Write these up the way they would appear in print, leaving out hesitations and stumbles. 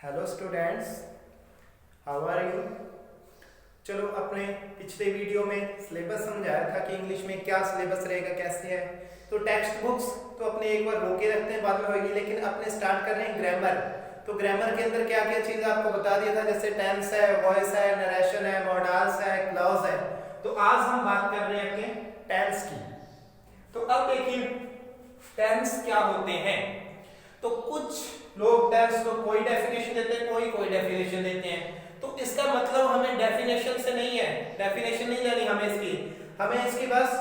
Hello students, how are you. चलो, अपने पिछले वीडियो में सिलेबस समझाया था कि इंग्लिश में क्या सिलेबस रहेगा, कैसे है। तो टेक्स्ट बुक्स तो अपने एक बार रोके रखते हैं, बाद में होगी, लेकिन अपने स्टार्ट कर रहे हैं ग्रामर। तो ग्रामर के अंदर क्या क्या चीज़ आपको बता दिया था, जैसे टेंस है, वॉइस है, नरेशन है, मॉडल्स है, क्लॉज है। तो आज हम बात कर रहे हैं अपने टेंस की। तो अब देखिए टेंस क्या होते हैं। तो कुछ लोग टेंस को कोई डेफिनेशन देते हैं, कोई डेफिनेशन देते हैं। तो इसका मतलब हमें डेफिनेशन से नहीं है, डेफिनेशन नहीं लेनी हमें इसकी बस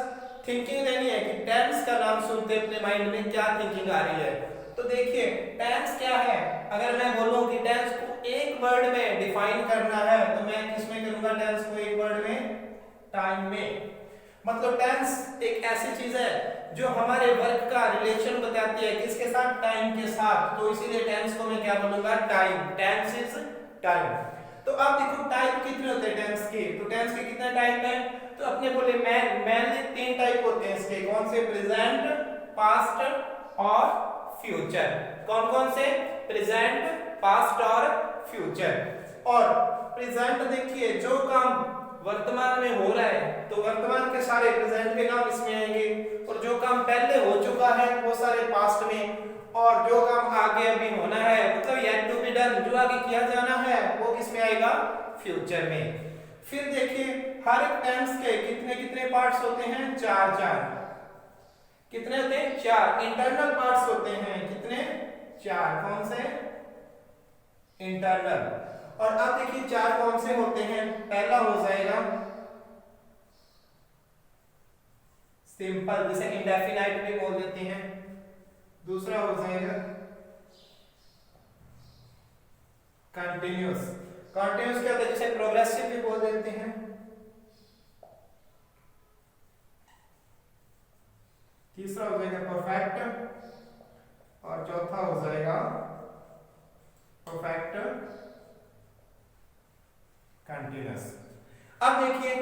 थिंकिंग लेनी है कि टेंस का नाम सुनते अपने माइंड में क्या थिंकिंग आ रही है। तो देखिए टेंस क्या है। अगर मैं बोलूं कि टेंस को एक वर्ड में डिफाइन करना है तो मैं किसमें करूंगा टेंस को एक वर्ड में? टाइम में। मतलब टेंस एक ऐसी चीज है जो हमारे वर्क का रिलेशन बताती है, किसके साथ? टाइम के साथ। तो इसीलिए टेंस को मैं क्या बोलूंगा? टाइम। Tense is time. तो अब देखो टाइप कितने होते हैं टेंस के। तो टेंस के कितने टाइप हैं? तो अपने बोले मेनली 3 टाइप होते हैं इसके। कौन से? प्रेजेंट, पास्ट और फ्यूचर। कौन कौन से? प्रेजेंट, पास्ट और फ्यूचर। और प्रेजेंट देखिए जो काम वर्तमान में हो रहा है तो वर्तमान के सारे प्रेजेंट के नाम इसमें आएंगे, और जो काम पहले हो चुका है वो सारे पास्ट में, और जो काम आगे अभी होना है मतलब येट टू बी डन, जो आगे किया जाना है वो किसमें आएगा? फ्यूचर में। फिर देखिए हर एक टेंस के कितने कितने पार्ट्स होते हैं? 4 कितने होते हैं? 4 इंटरनल पार्ट्स होते हैं। कितने? 4। कौन से? इंटरनल। और अब देखिए 4 कौन से होते हैं। पहला हो जाएगा सिंपल, जिसे इंडेफिनाइट भी बोल देते हैं। दूसरा हो जाएगा कंटिन्यूअस। कंटिन्यूअस क्या होता है? जिसे प्रोग्रेसिव भी बोल देते हैं। तीसरा हो जाएगा परफेक्ट, और चौथा हो जाएगा परफेक्ट कंटिन्यूअस। अब देखिए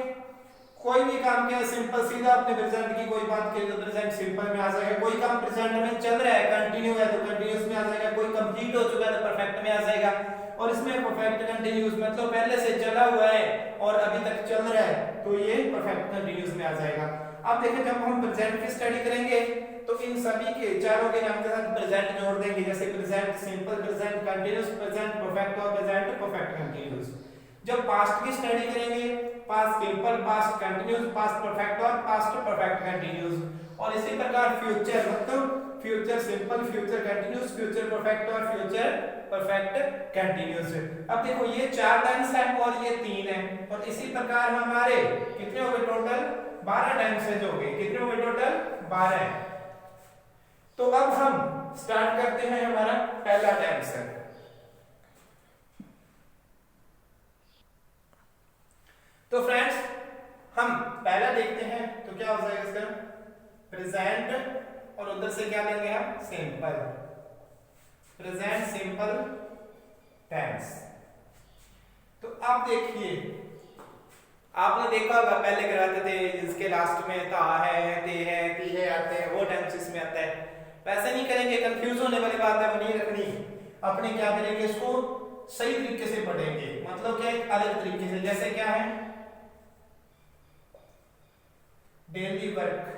कोई भी काम क्या सिंपल, सीधा अपने प्रेजेंट की कोई बात करें तो प्रेजेंट सिंपल में आ जाएगा। कोई काम प्रेजेंट में चल रहा है, कंटिन्यू है तो कंटिन्यूअस में आ जाएगा। कोई कंप्लीट हो चुका है तो परफेक्ट में आ जाएगा। और इसमें परफेक्ट कंटिन्यूअस मतलब पहले से चला हुआ है और अभी तक चल रहा है तो ये परफेक्ट कंटिन्यूअस में आ जाएगा। अब देखिए जब हम प्रेजेंट की स्टडी करेंगे तो इन सभी के चारों के नाम के साथ प्रेजेंट जोड़ देंगे, जैसे present simple, present continuous, present perfect और प्रेजेंट परफेक्ट कंटिन्यूअस। जब पास्ट की स्टडी करेंगे, past simple, past continuous, past perfect और पास्ट परफेक्ट कंटिन्यूअस। और इसी प्रकार फ्यूचर मतलब future simple, future continuous, future perfect और फ्यूचर परफेक्ट कंटिन्यूअस। अब देखो ये 4 टेंस है और ये 3 है, और इसी प्रकार हमारे कितने हो गए टोटल? 12 टेंसेज हो गए। कितने हो गए टोटल? 12। तो अब हम स्टार्ट करते हैं। हमारा पहला टेंस है। तो फ्रेंड्स हम पहला देखते हैं तो क्या हो जाएगा इसका? प्रेजेंट, और उधर से क्या लेंगे हम? सिंपल। Present simple tense. तो अब देखिए आपने देखा होगा पहले कराते थे इसके लास्ट में ता है, ते है, ती है आते हैं, वो टेंस इसमें आता है। वैसे नहीं करेंगे, कंफ्यूज होने वाली बात है वो नहीं रखनी। अपने क्या करेंगे, इसको सही तरीके से पढ़ेंगे। मतलब क्या? एक अलग तरीके से। जैसे क्या है? Daily work,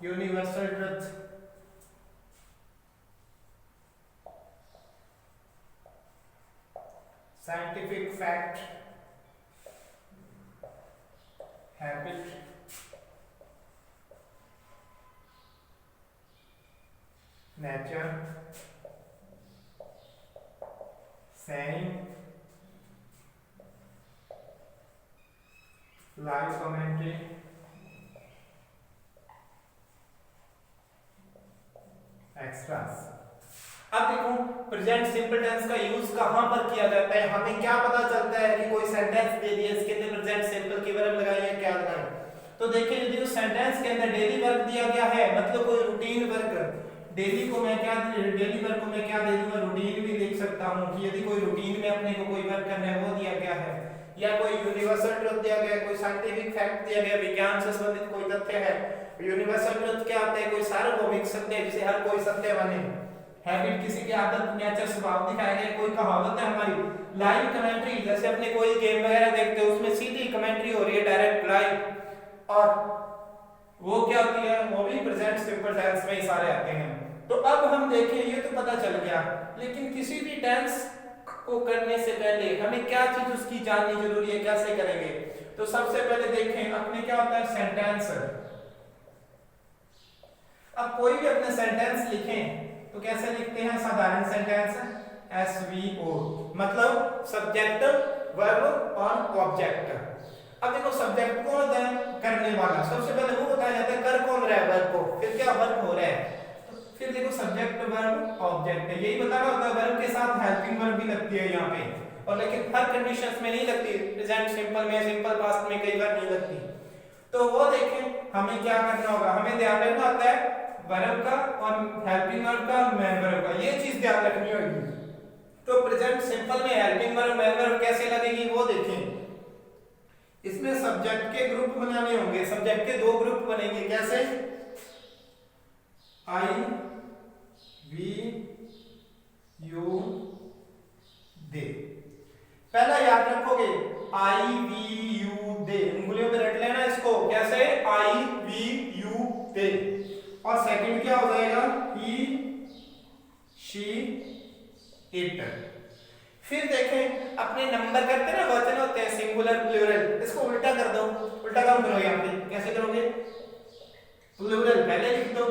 universal truth, scientific fact, habit, nature, saying, live commentary, extras। अब देखो प्रेजेंट सिंपल टेंस का यूज कहां पर किया जाता है। हमें क्या पता चलता है कि कोई सेंटेंस दे दिया, इसके अंदर प्रेजेंट सिंपल की वर्ब लगाई है, क्या लगाएं। तो देखिए यदि उस सेंटेंस के अंदर डेली वर्क दिया गया है, मतलब कोई रूटीन वर्क, डेली को मैं क्या, डेली वर्क को मैं क्या दे दूंगा? रूटीन भी लिख सकता हूं कि यदि कोई रूटीन में अपने को कोई वर्क करना है वो दिया गया है। या कोई यूनिवर्सल ट्रुथ दिया गया, कोई साइंटिफिक फैक्ट दिया गया, विज्ञान से संबंधित कोई तथ्य है। यूनिवर्सल ट्रुथ क्या होता है? कोई सार्वभौमिक सत्य जिसे हर कोई सत्य माने। हैबिट किसी की आदत, नेचर, स्वभाव दिखाया गया। कोई कहावत है हमारी। लाइव कमेंट्री, जैसे अपने कोई गेम वगैरह देखते हो उसमें सीधी कमेंट्री हो रही है डायरेक्ट लाइव, और वो क्या होती है? वो भी प्रेजेंट सिंपल टेंस में ही सारे आते हैं। तो अब हम देखें, ये तो पता चल गया, लेकिन किसी भी टेंस को करने से पहले हमें क्या चीज उसकी जाननी जरूरी है, कैसे करेंगे? तो सबसे पहले देखें अपने क्या होता है सेंटेंस। अब कोई भी अपने सेंटेंस लिखें तो कैसे लिखते हैं? साधारण सेंटेंस SVO, मतलब सब्जेक्ट, वर्ब और ऑब्जेक्ट। अब देखो सब्जेक्ट कौन होता है? करने वाला। सबसे पहले वो बताया जाता है कर कौन रहा है वर्ब को, फिर क्या वर्ब हो रहा है। तो फिर देखो सब्जेक्ट, वर्ब, ऑब्जेक्ट है, यही बताना होता है। वर्ब के साथ हेल्पिंग वर्ब भी लगती है यहाँ पे, और लेकिन हर कंडीशंस में नहीं लगती। प्रेजेंट सिंपल में, सिंपल पास्ट में कई बार नहीं लगती। तो वो देखें हमें क्या करना होगा, हमें ध्यान रखना होता है वर्ब का और हेल्पिंग वर्ब का और मेन वर्ब का, ये चीज ध्यान रखनी होगी। तो प्रेजेंट सिंपल में हेल्पिंग वर्ब, मेन वर्ब कैसे लगेगी वो देखें। इसमें सब्जेक्ट के ग्रुप बनाने होंगे। सब्जेक्ट के दो ग्रुप बनेंगे, कैसे? I, we, you, they। पहला याद रखोगे I, we, you, they, उंगलियों पे रट लेना इसको। कैसे? I, we, you, they। और सेकंड क्या हो जाएगा? he, she, it। फिर देखें अपने नंबर करते ना, वचन होते हैं सिंगुलर, प्लूरल, इसको उल्टा कर दो। उल्टा काम करो यहाँ पे, कैसे करोगे? प्लूरल पहले लिख दो,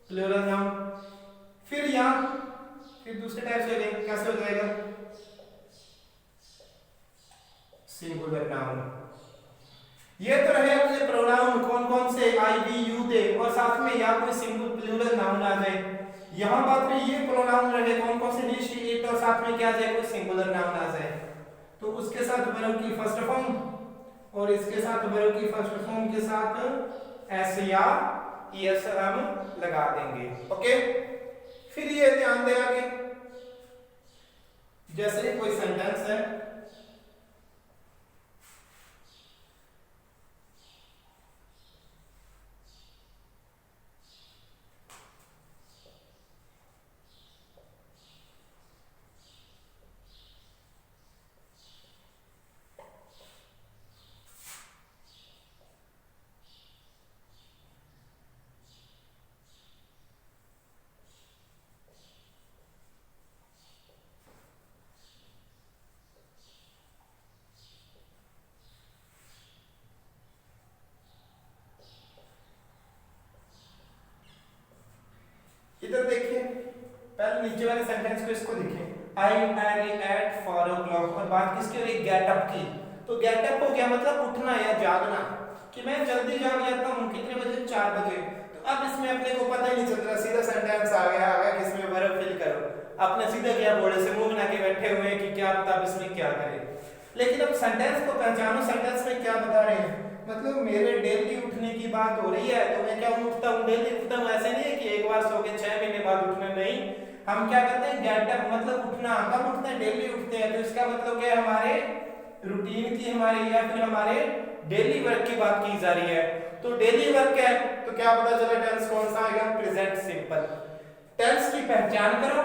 प्लूरल नाउन, फिर यहाँ फिर दूसरे टाइप से लें, कैसे हो जाएगा? Singular noun. ये तो रहे अपने प्रोनाउन, कौन कौन से? I, we, you, they, और साथ में यहाँ कोई सिंगुलर प्लूरल नाउन आ जाए। यहाँ बात में ये प्रोनाउन रहे कौन कौन से? he, she, it, और साथ में क्या आ जाए? कोई सिंगुलर नाउन आ जाए। तो उसके साथ वर्ब की फर्स्ट फॉर्म और इसके साथ वर्ब की फर्स्ट फॉर्म के साथ एस या ईएस हम लगा देंगे। ओके, फिर ये ध्यान दें आगे, जैसे कोई सेंटेंस है, इधर देखिए पहले नीचे वाले सेंटेंस को, इसको देखिए आई एम एट 4 o'clock, और बात किसकी हो रही? गेट अप की। तो गेट अप हो गया मतलब उठना या जागना, कि मैं जल्दी जाग जाता हूँ। कितने बजे? 4 बजे। तो अब इसमें अपने को पता ही नहीं चल रहा, सीधा सेंटेंस आ गया किसमें वर्ब फिल करो। आपने सीधा क्या बोले से मुंह बना के बैठे हुए हैं कि क्या पता अब इसमें क्या करें। लेकिन अब सेंटेंस को पहचानो, सेंटेंस में क्या बता रहे हैं। मतलब मेरे डेली उठने की बात हो रही है, तो मैं क्या उठता हूँ? डेली उठता हूँ। ऐसे नहीं है कि एक बार सो के 6 महीने बाद उठना, नहीं। हम क्या करते हैं? गेट अप मतलब उठना। कब उठते हैं? डेली उठते हैं। तो इसका मतलब क्या है? हमारे रूटीन की, हमारे या फिर हमारे डेली वर्क की बात की जा रही है। तो डेली वर्क है तो क्या पता चला टेंस कौन सा आएगा? Present simple. टेंस की पहचान करो,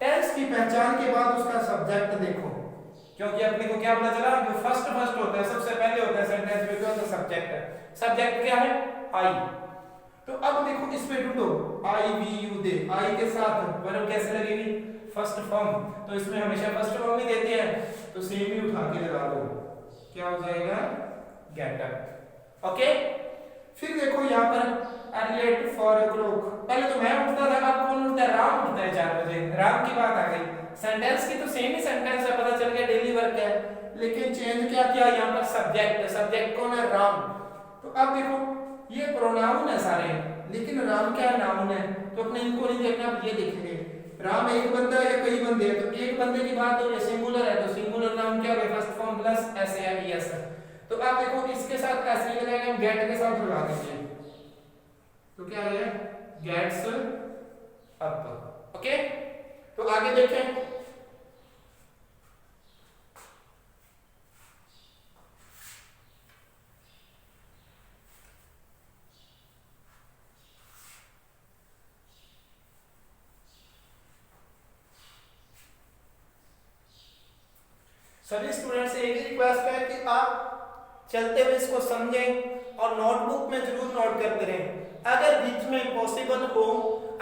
टेंस की पहचान के बाद उसका सब्जेक्ट देखो, क्योंकि अपने को क्या पता चला? जो फर्स्ट होता है, सबसे पहले होता है सेंटेंस में, क्या होता है? सब्जेक्ट है। सब्जेक्ट क्या है? आई। तो अब देखो इस पे ढूंढो, आई, वी, यू, दे। आई के साथ वर्ब कैसे लगेगी? First form. तो इसमें हमेशा फर्स्ट फॉर्म ही देते हैं, तो सेम ही उठा के लगा दो, क्या हो जाएगा? Get up. ओके, फिर देखो यहाँ पर अर्ली एट 4 o'clock। पहले तो मैं उठता था, अब कौन उठता है? राम उठता है 4 बजे। राम की बात आ गई। सेंटेंस की तो सेम ही सेंटेंस है, पता चल गया डेली वर्क है, लेकिन चेंज क्या किया यहाँ पर? सब्जेक्ट। सब्जेक्ट कौन है? राम। तो अब देखो ये प्रोनाउन है सारे, लेकिन राम क्या नाउन है, तो अपने इनको नहीं देखना, अब ये देखेंगे राम एक बंदा है या कई बंदे हैं। तो एक बंदे की बात हो रही है, सिंगुलर है, तो सिंगुलर नाउन क्या हो गया? फर्स्ट फॉर्म प्लस एस या ईएस। तो अब देखो इसके साथ ऐसे ही लगाएंगे, हम गेट के साथ लगा देंगे, तो क्या आ गया? Gets up. ओके, तो आगे देखें, सभी स्टूडेंट से एक ही रिक्वेस्ट है कि आप चलते हुए इसको समझें और नोटबुक में जरूर नोट करते रहें। अगर बीच में पॉसिबल हो,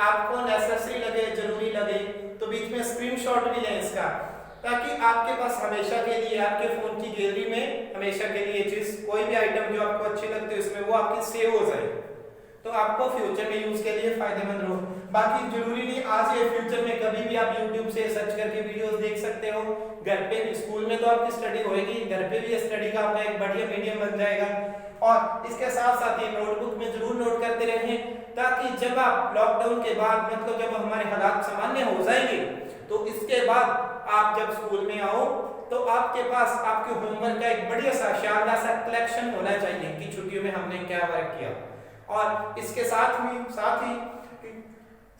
आपको नेसेसरी लगे, जरूरी लगे, तो बीच में स्क्रीनशॉट भी लें इसका, ताकि आपके पास हमेशा के लिए आपके फोन की गैलरी में हमेशा के लिए चीज, कोई भी आइटम जो आपको अच्छी लगती है उसमें वो आपकी सेव हो जाए, तो आपको फ्यूचर में यूज के लिए फायदेमंद हो। बाकी जरूरी नहीं आज या फ्यूचर में कभी भी आप YouTube से सर्च करके वीडियोस देख सकते हो। घर पे भी, स्कूल में तो आपकी स्टडी होएगी, घर पे भी स्टडी का आपका एक बढ़िया मीडियम बन जाएगा। और इसके साथ साथ ये नोटबुक में जरूर नोट करते रहें, ताकि जब आप लॉकडाउन के बाद, मतलब जब हमारे हालात सामान्य हो जाएंगे, तो इसके बाद आप जब स्कूल में आओ तो आपके पास आपके होमवर्क का एक बढ़िया सा शानदार सा कलेक्शन होना चाहिए कि छुट्टियों में हमने क्या वर्क किया। और इसके साथ ही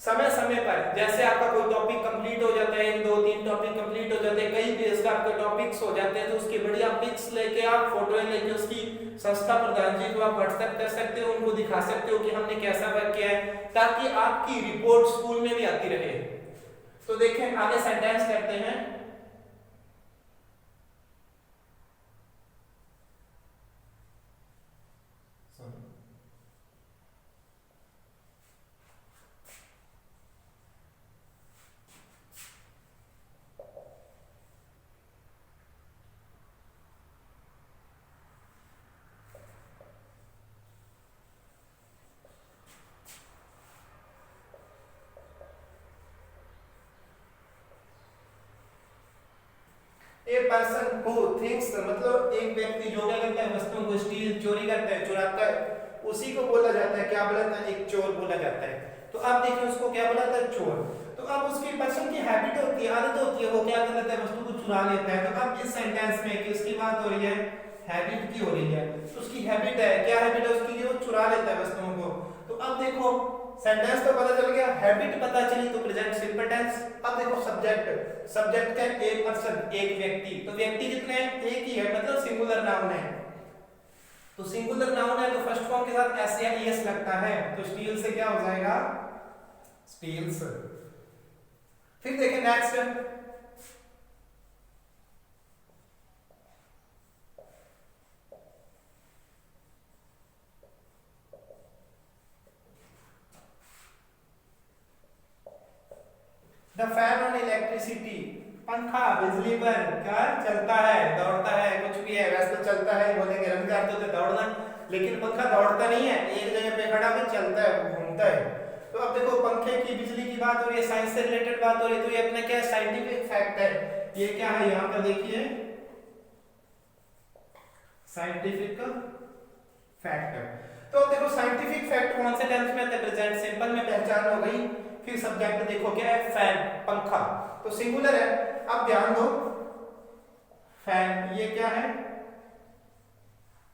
समय समय पर जैसे आपका कोई टॉपिक कंप्लीट हो जाता है, 1 2 3 टॉपिक कंप्लीट हो जाते हैं, कई पेज का आपके टॉपिक्स हो जाते हैं, तो उसकी बढ़िया पिक्स लेके आप फोटो लेके उसकी संस्था प्रधान जी को आप व्हाट्सएप कर सकते हो, उनको दिखा सकते हो कि हमने कैसा वर्क किया है, ताकि आपकी रिपोर्ट स्कूल में भी आती रहे। तो देखें आगे सेंटेंस करते हैं। ए पर्सन हु थिंक्स, मतलब एक व्यक्ति जो क्या करता है, वस्तुओं को स्टील, चोरी करता है, चुराता है, उसी को बोला जाता है, क्या बोला जाता है, एक चोर बोला जाता है। तो आप देखिए उसको क्या बोला जाता है, चोर। तो अब उसकी पर्सन की हैबिट होती है, आदत होती है, वो क्या कर लेता है, वस्तु को चुरा लेता है। तो अब इस सेंटेंस में किसकी बात हो रही है, हैबिट की हो रही है। तो उसकी हैबिट है, क्या हैबिट है उसकी, वो चुरा लेता है वस्तुओं को। तो अब देखो सेंटेंस तो पता चल गया, हैबिट पता चली, तो प्रेजेंट सिंपल टेंस। अब देखो सब्जेक्ट, सब्जेक्ट का एक पर्सन, एक व्यक्ति, तो व्यक्ति कितने हैं, एक ही है, मतलब सिंगुलर नाउन है। तो सिंगुलर नाउन है तो फर्स्ट फॉर्म के साथ एस या ईएस लगता है, तो स्टील से क्या हो जाएगा, स्टील्स। फिर देखें next, the fan on electricity, पंखा बिजली पर क्या चलता है, दौड़ता है, कुछ भी है, वैसे तो चलता है, बोलेंगे रन करते होते दौड़ना, लेकिन पंखा दौड़ता नहीं है, एक जगह पे खड़ा भी चलता है, घूमता है। तो अब देखो पंखे की, बिजली की बात हो रही है, साइंस से रिलेटेड बात हो रही है, तो ये अपना क्या साइंटिफिक फैक्ट है। ये क्या है, यहाँ पर देखिए साइंटिफिक फैक्ट। तो देखो साइंटिफिक फैक्ट कौन से टेंस में आते हैं, प्रेजेंट सिंपल में पहचान हो गई। फिर सब्जेक्ट देखो क्या है, फैन, पंखा, तो सिंगुलर है। अब ध्यान दो, फैन ये क्या है,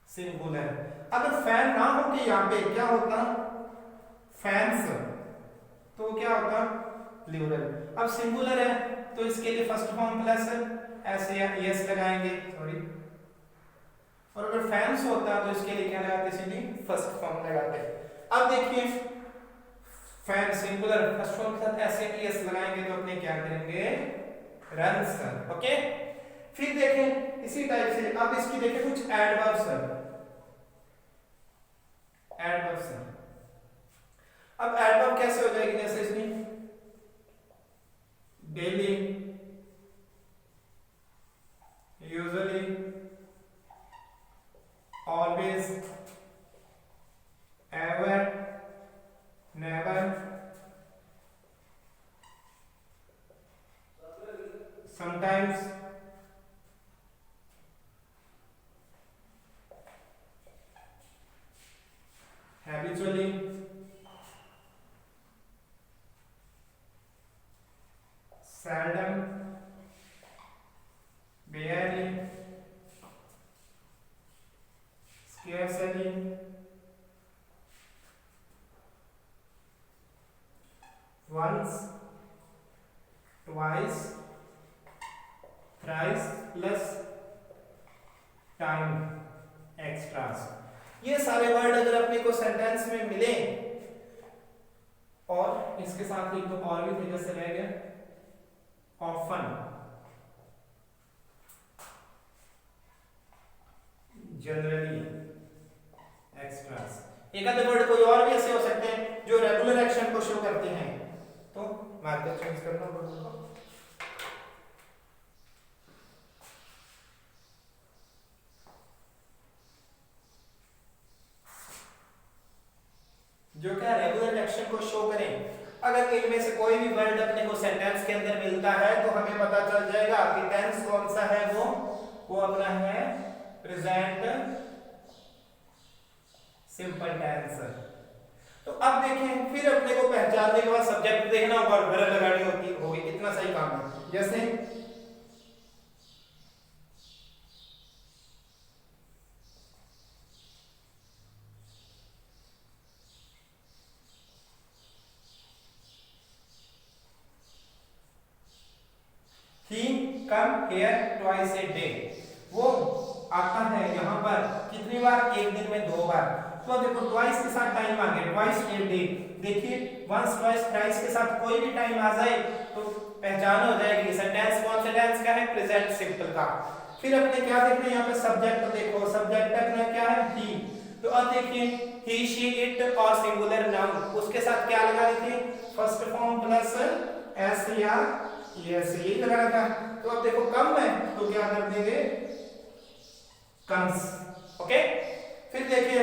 सिंगुलर। अगर फैन ना हो कि यहाँ पे क्या होता, फैंस, तो क्या होता, प्लूरल। अब सिंगुलर है तो इसके लिए फर्स्ट फॉर्म प्लस एस या एस लगाएंगे, सॉरी। और अगर फैंस होता तो इसके लिए क्या लगाते, सीधे फर्स्ट फॉर्म लगाते। अब देखिए फैन सिंगुलर, फर्स्ट फॉर्म के साथ एस या एस लगाएंगे तो अपने क्या करेंगे, रन्स। ओके, फिर देखें इसी टाइप से, अब इसकी देखें कुछ एडवर्ब्स। एडवर्ब्स, अब एडवर्ब कैसे हो जाएगी, जैसे इसमें daily, usually, always, ever, never, sometimes, habitually, seldom, barely, scarcely, once, twice, thrice plus time, extras। ये सारे वर्ड अगर अपने को सेंटेंस में मिले, और इसके साथ एक तो और भी थे, जैसे रह गया ऑफन, जनरली एक्स्ट्रास। एक आधे वर्ड कोई और भी ऐसे हो सकते हैं जो रेगुलर एक्शन को शो करते हैं, तो मार्कर चेंज करना वर्ड को। जो क्या रेगुलर एक्शन को शो करें। अगर इनमें से कोई भी वर्ड अपने को सेंटेंस के अंदर मिलता है तो हमें पता चल जाएगा कि टेंस कौन सा है, वो अपना है प्रेजेंट सिंपल टेंस। तो अब देखें, फिर अपने को पहचानने के बाद सब्जेक्ट देखना और वर्ब लगानी होगी, इतना सही काम है। जैसे He come here twice a day, वो आता है यहाँ पर कितनी बार, एक दिन में 2 बार। तो देखो ट्वाइस के साथ टाइम आ गया, ट्वाइस ए डे। देखिए वंस ट्वाइस थ्राइस के साथ कोई भी टाइम आ जाए तो पहचान हो जाएगी सेंटेंस कौन सा टेंस का है, प्रेजेंट सिंपल का। फिर अपने क्या देखना है यहाँ पे, सब्जेक्ट देखो, सब्जेक्ट अपना क्या है, ही। तो अब देखिए ही शी इट और सिंगुलर नाउन, उसके साथ क्या लगा देखिए, फर्स्ट फॉर्म प्लस एस या यस, यही लगाना था। तो अब देखो कम है तो क्या कर देंगे, कम्स। ओके, फिर देखिए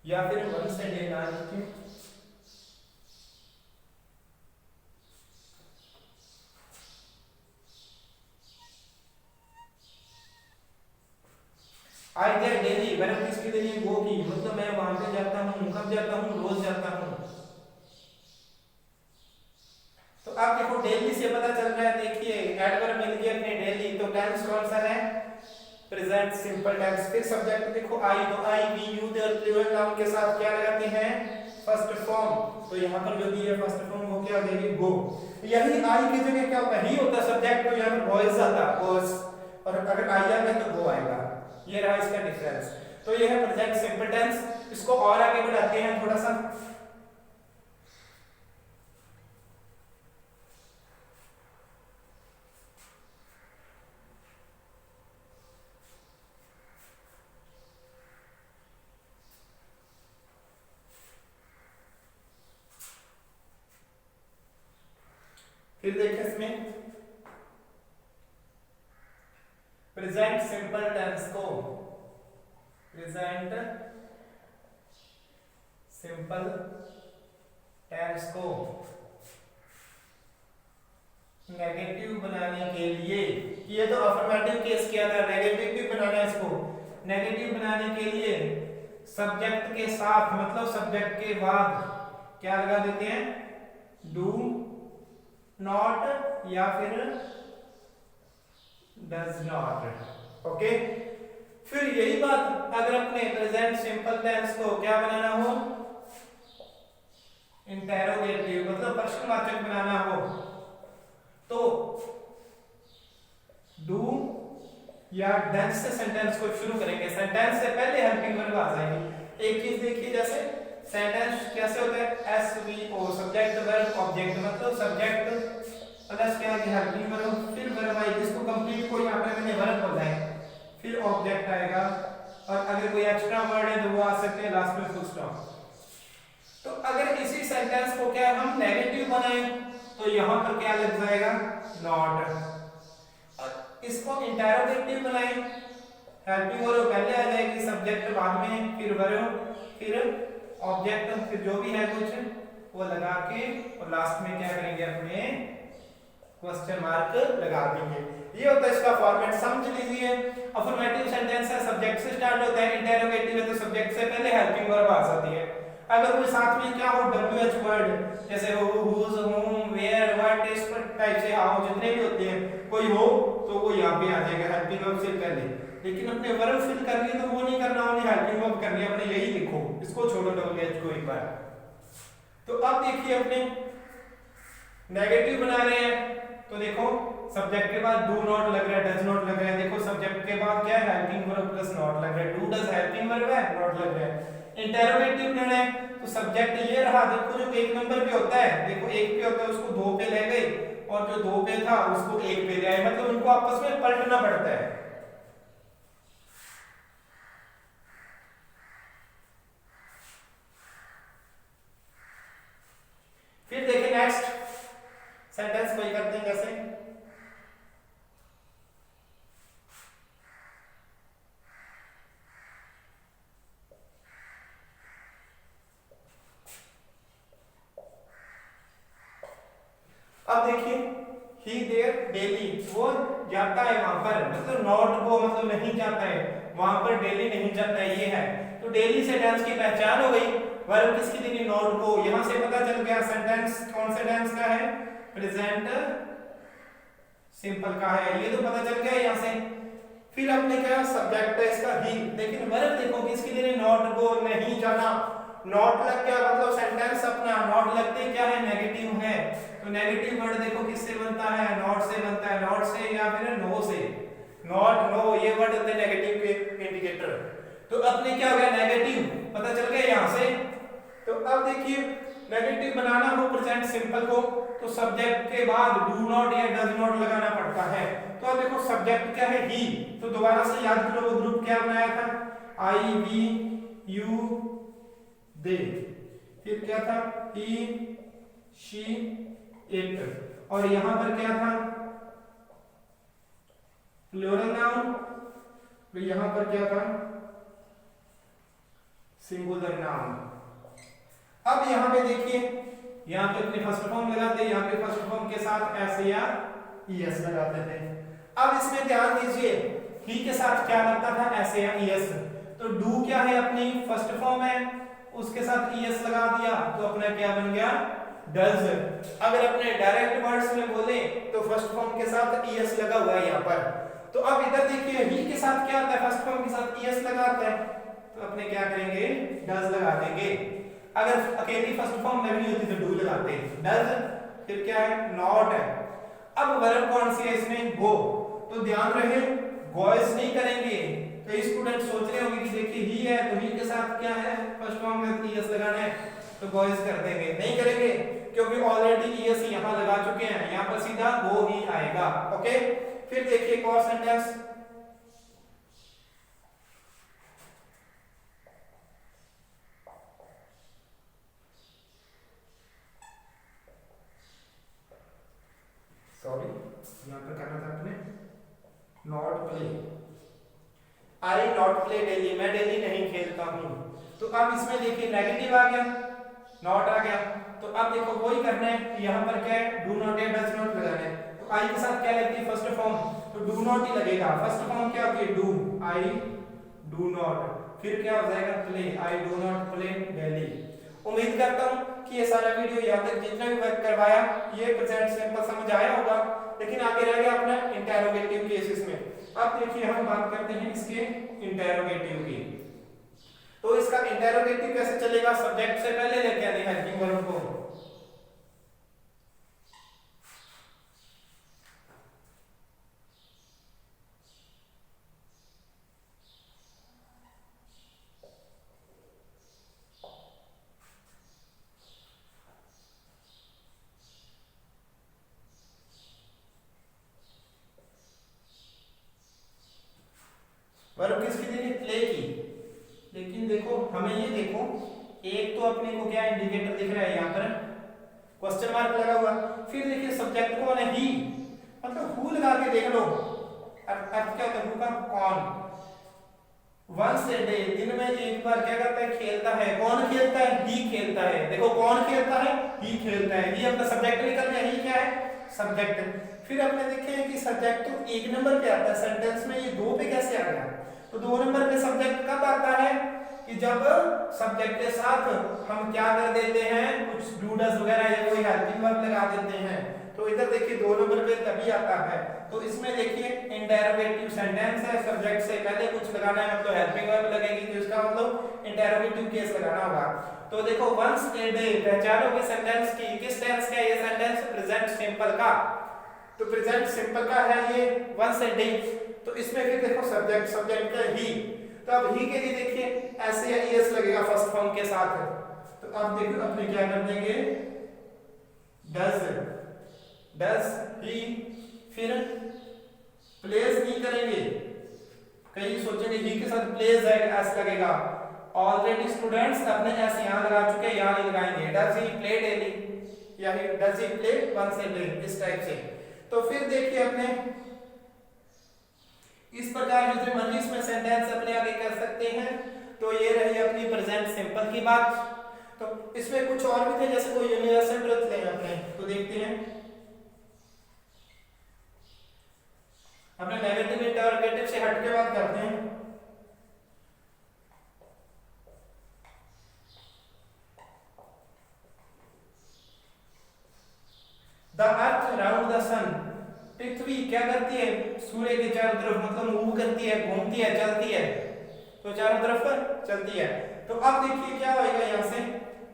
या फिर वन से डे ना लिखिए, आई देयर डेली, वर्ब किसके लिए, गो की, मतलब मैं वहां पे जाता हूं, कब जाता हूं, रोज जाता हूं। तो अब देखो डेली से पता चल रहा है, देखिए एडवर्ब मिल गया अपने डेली, तो टेंस कौन सा है, प्रेजेंट सिंपल टेंस। फिर सब्जेक्ट देखो आई, तो I we you they plural noun के साथ क्या लगाते हैं, फर्स्ट फॉर्म। तो यहाँ पर जो दिया फर्स्ट फॉर्म वो क्या देगी, गो। यही आई की जगह क्या होता है, ही होता सब्जेक्ट, तो यहाँ पर वॉइस आता वॉइस, और अगर आई आ गया तो गो आएगा। ये रहा इसका डिफरेंस। तो ये है प्रेजेंट सिंपल टेंस। इसको और आगे बढ़ाते हैं थोड़ा सा। फिर देखें इसमें प्रेजेंट सिंपल टेंस को, प्रेजेंट सिंपल टेंस को नेगेटिव बनाने के लिए, ये तो अफर्मेटिव केस किया था, नेगेटिव बनाना है इसको। नेगेटिव बनाने के लिए सब्जेक्ट के साथ, मतलब सब्जेक्ट के बाद क्या लगा देते हैं, डू नॉट या फिर डज नॉट। ओके, फिर यही बात अगर अपने प्रेजेंट सिंपल टेंस को क्या बनाना हो, इंटेरोगेटिव मतलब प्रश्नवाचक बनाना हो, तो डू या डज से सेंटेंस को शुरू करेंगे। सेंटेंस से पहले हेल्पिंग वर्ब आ जाएगी। एक चीज देखिए, जैसे सेंटेंस कैसे होता है, S V O, subject verb object, मतलब सब्जेक्ट प्लस क्या है हेल्पिंग वर्ब, फिर वर्ब आई, जिसको कंप्लीट को यहाँ पे मैंने वर्ब हो जाए, फिर ऑब्जेक्ट आएगा, और अगर कोई एक्स्ट्रा वर्ड है तो वो आ सकते हैं लास्ट में फुल स्टॉप। तो अगर इसी सेंटेंस को क्या हम नेगेटिव बनाए तो यहाँ पर क्या लग जाएगा, नॉट। और इसको इंटेरोगेटिव बनाए, हेल्पिंग वर्ब पहले आ जाएगी, सब्जेक्ट बाद में, फिर वर्ब, फिर ऑब्जेक्ट, फिर जो भी है कुछ वो लगा के, और लास्ट में क्या करेंगे, अपने क्वेश्चन मार्क लगा देंगे। ये होता है इसका फॉर्मेट, समझ लीजिए। अफर्मेटिव सेंटेंस है, सब्जेक्ट से स्टार्ट होता है, इंटेरोगेटिव है तो सब्जेक्ट से पहले हेल्पिंग वर्ब आ जाती है। अगर कोई साथ में क्या हो, WH वर्ड, जैसे हो, whose, whom, where, what, इस टाइप से आओ, जितने भी होते हैं कोई हो तो वो यहाँ पे आ जाएगा हेल्पिंग वर्ब से पहले। लेकिन अपने वर्ब फिल करनी है तो वो नहीं करना, उन्हें हेल्पिंग वर्ब करनी है, अपने यही लिखो, इसको छोड़ो WH को एक बार। तो अब देखिए अपने नेगेटिव बना रहे हैं, तो देखो सब्जेक्ट के बाद डू नॉट लग रहा है, डज नॉट लग रहा है। देखो सब्जेक्ट के बाद क्या है, हेल्पिंग वर्ब प्लस नॉट लग रहा है, डू डज हेल्पिंग वर्ब है, नॉट लग रहा है। इंटेरोगेटिव लेना है तो सब्जेक्ट ये रहा, देखो जो एक नंबर पे होता है, देखो एक पे होता है उसको दो पे ले गए और जो दो पे था उसको एक पे ले आए, मतलब उनको आपस में पलटना पड़ता है। फिर देखिए नेक्स्ट सेंटेंस कोई करते हैं जैसे अब देखिए ही देयर डेली, वो जाता है वहां पर, मतलब नॉट गो मतलब नहीं जाता है वहां पर, डेली नहीं जाता है, ये है। तो डेली से टेंस की पहचान हो गई, वर्ब किसकी थी, नॉट गो, यहां से पता चल गया सेंटेंस कौन से टेंस का है, प्रेजेंट सिंपल का है, ये तो पता चल गया यहां से। फिर आपने क्या सब्जेक्ट है इसका ही, लेकिन वर्ब देखो किसकी थी, नॉट गो नहीं जाना, नॉट लग गया मतलब सेंटेंस अपना नॉट लगते क्या है, नेगेटिव है, तो नेगेटिव वर्ड देखो किससे बनता है, नॉट से बनता है, नॉट से या फिर नो से, नॉट नो ये वर्ड होते हैं नेगेटिव के इंडिकेटर। तो अपने क्या हो गया नेगेटिव, पता चल गया यहां से। तो अब देखिए नेगेटिव बनाना हो प्रेजेंट सिंपल को तो सब्जेक्ट के बाद डू नॉट या डज नॉट लगाना पड़ता है। तो अब देखो सब्जेक्ट क्या है ही, तो दोबारा से याद करो वो ग्रुप क्या बनाया था, आई वी यू दे, फिर क्या था ही शी इट, और यहां पर क्या था प्लूरल नाउन, तो यहां पर क्या था सिंगुलर नाउन। अब यहां पे देखिए यहां पे अपने फर्स्ट फॉर्म लगाते, यहां पे फर्स्ट फॉर्म के साथ एस या ईएस लगाते थे। अब इसमें ध्यान दीजिए ही के साथ क्या लगता था, एस या ईएस, तो डू क्या है अपनी फर्स्ट फॉर्म है, उसके साथ ईएस लगा दिया तो अपना क्या बन गया डज। अगर अपने डायरेक्ट वर्ड्स में बोले तो फर्स्ट फॉर्म के साथ ईएस लगा हुआ है यहां पर। तो अब इधर देखिए ही के साथ क्या आता है, फर्स्ट फॉर्म के साथ ईएस लगाता है, तो अपने क्या करेंगे डज लगा देंगे। अगर अकेली फर्स्ट फॉर्म नहीं होती तो डू लगाते डज, फिर क्या है नॉट है। अब वर्ब कौन सी है इसमें, गो, तो ध्यान रहे गॉइस नहीं करेंगे। तो स्टूडेंट सोच रहे होंगे कि देखिए ही है तो ही के साथ क्या है फर्स्ट फॉर्म में ईएस लगाना है, तो गॉइस कर देंगे, नहीं करेंगे क्योंकि ऑलरेडी ईएस यहां लगा चुके हैं, यहां पर सीधा गो ही आएगा। ओके, फिर देखिए एक और सेंटेंस, सॉरी यहां पर करना था अपने not play, I not play daily, मैं डेली नहीं खेलता हूं। तो अब इसमें देखिए नेगेटिव आ गया, नॉट आ गया, तो अब देखो वही करना है, यहां पर क्या है डू नॉट या डज नॉट लगाना है। तो आई के साथ क्या लगती है फर्स्ट फॉर्म, तो डू नॉट ही लगेगा, फर्स्ट फॉर्म क्या होती है डू, आई डू नॉट, फिर क्या हो जाएगा play, I do not play daily. उम्मीद करता हूं कि ये सारा वीडियो यहाँ तक जितना भी वर्क करवाया ये प्रेजेंट सिंपल समझ आया होगा, लेकिन आगे रह गया अपना इंटेरोगेटिव केसेस में। अब देखिए हम बात करते हैं इसके इंटेरोगेटिव की। तो इसका इंटेरोगेटिव कैसे चलेगा, सब्जेक्ट से पहले लेके आने हेल्पिंग वर्ब को, वर्ब किसकी थी प्ले की, लेकिन देखो हमें ये देखो एक तो अपने को क्या इंडिकेटर दिख रहा है यहाँ पर क्वेश्चन मार्क लगा हुआ, फिर देखिए सब्जेक्ट कौन है ही, मतलब हु लगा के देख लो, अर्थ क्या होता है हु का कौन, वंस ए डे दिन में एक बार क्या करता है खेलता है, कौन खेलता है ही खेलता है, देखो कौन खेलता है ही खेलता है, ये अपना सब्जेक्ट निकल गया, ही क्या है सब्जेक्ट। फिर अपने देखे कि सब्जेक्ट तो एक नंबर पे आता है सेंटेंस में, ये दो पे कैसे आ गया, तो दो नंबर पे सब्जेक्ट कब आता है कि जब सब्जेक्ट के साथ हम क्या कर देते हैं कुछ डू डज वगैरह या कोई हेल्पिंग वर्ब लगा देते हैं, तो इधर देखिए दो नंबर पे तभी आता है। तो इसमें देखिए इंटेरोगेटिव सेंटेंस है, सब्जेक्ट से पहले कुछ लगाना है मतलब हेल्पिंग वर्ब लगेगी, तो इसका मतलब इंटेरोगेटिव केस लगाना होगा। तो देखो वंस ए डे पहचानोगे सेंटेंस की, किस टेंस का ये सेंटेंस, प्रेजेंट सिंपल का, तो प्रेजेंट सिंपल का है ये वंस ए डे। तो इसमें फिर देखो सब्जेक्ट का ही, तो अब ही के लिए देखिए ऐसे या ईएस लगेगा फर्स्ट फॉर्म के साथ। तो अब देखो अपने क्या कर देंगे, डज ही, फिर प्लेज नहीं करेंगे, कई सोचेंगे ही के साथ प्लेज है ऐसा लगेगा। ऑलरेडी स्टूडेंट्स अपने ऐसे यहां लगा चुके, यहां नहीं लगाएंगे। डज ही प्ले डेली या does he play once a day, इस टाइप से। तो फिर देखिए अपने इस प्रकार जो मर्जी इसमें सेंटेंस अपने आगे कर सकते हैं। तो ये रही अपनी प्रेजेंट सिंपल की बात। तो इसमें कुछ और भी थे, जैसे कोई यूनिवर्सल ट्रुथ लें अपने, तो देखते हैं अपने नेगेटिव इंटररोगेटिव से हट के बात करते हैं। द अर्थ अराउंड द सन, पृथ्वी क्या करती है, सूर्य के चारों तरफ, मतलब मूव करती है, घूमती है, चलती है, तो चारों तरफ चलती है। तो अब देखिए क्या होगा यहाँ से,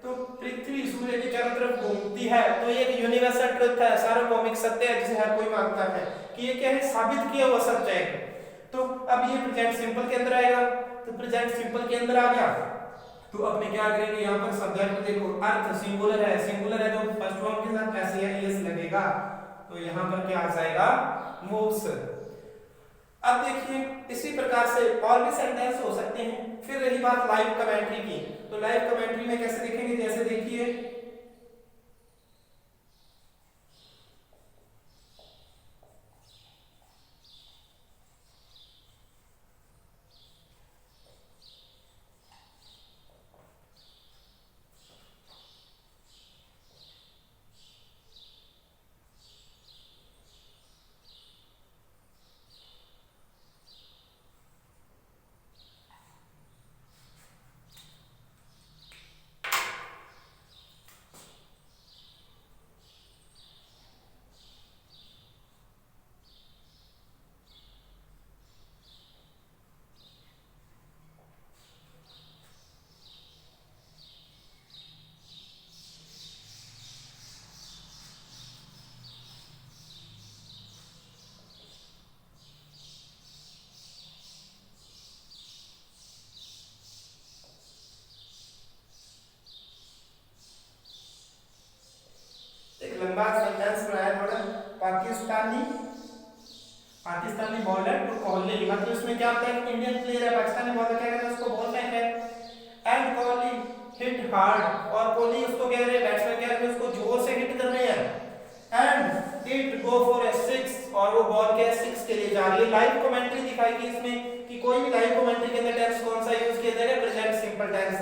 तो पृथ्वी सूर्य के चारों तरफ घूमती है, तो ये एक यूनिवर्सल ट्रुथ है, सार्वभौमिक सत्य है जिसे हर कोई मानता है कि ये क्या है, साबित किया हुआ सत्य है। तो अब ये प्रेजेंट सिंपल के अंदर आएगा, तो प्रेजेंट सिंपल के अंदर आ गया। तो अपने क्या करेंगे, यहाँ पर सब्जेक्ट देखो, अर्थ सिंगुलर है, सिंगुलर है तो फर्स्ट फॉर्म के साथ ऐसे या एस लगेगा, तो यहाँ पर क्या आ जाएगा, मूव्स। अब देखिए इसी प्रकार से और भी सेंटेंस हो सकते हैं। फिर रही बात लाइव कमेंट्री की, तो लाइव कमेंट्री में कैसे देखेंगे, जैसे देखिए लंबा सेंटेंस बनाया थोड़ा, पाकिस्तानी बॉलर टू कोहली, मतलब इसमें क्या होता है, इंडियन प्लेयर है, पाकिस्तानी बॉलर क्या करता है, उसको बॉल फेंक है, एंड कोहली हिट हार्ड, और कोहली उसको कह रहे हैं, बैट्समैन कह रहे हैं उसको जोर से हिट कर रहे हैं, and it go for a 6, और वो बॉल के 6 के लिए जा रही है। लाइव कमेंट्री दिखाएगी इसमें कि कोई भी लाइव कमेंट्री के अंदर टेंस कौन सा यूज किया जाएगा, प्रेजेंट सिंपल टेंस।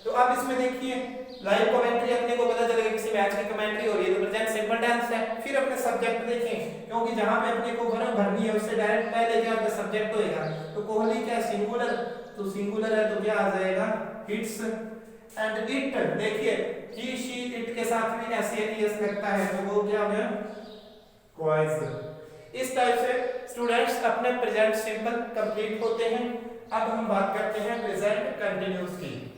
तो अब इसमें देखिए लाइव कमेंट्री अपने को पता चलेगा किसी मैच की कमेंट्री हो रही है तो प्रेजेंट सिंपल टेंस है। फिर अपने सब्जेक्ट देखें, क्योंकि जहां पे अपने को वर्ब भरनी है उससे डायरेक्ट पहले क्या होगा, सब्जेक्ट होएगा। तो कोहली क्या सिंगुलर, तो सिंगुलर है तो क्या आ जाएगा, हिट्स, एंड इट देखिए ही शी इट के साथ भी ऐसे एस लगता है, तो वो क्या हो गया, क्वाइज। इस टाइप से स्टूडेंट्स अपने प्रेजेंट सिंपल कंप्लीट होते हैं। अब हम बात करते हैं प्रेजेंट कंटिन्यूअस की।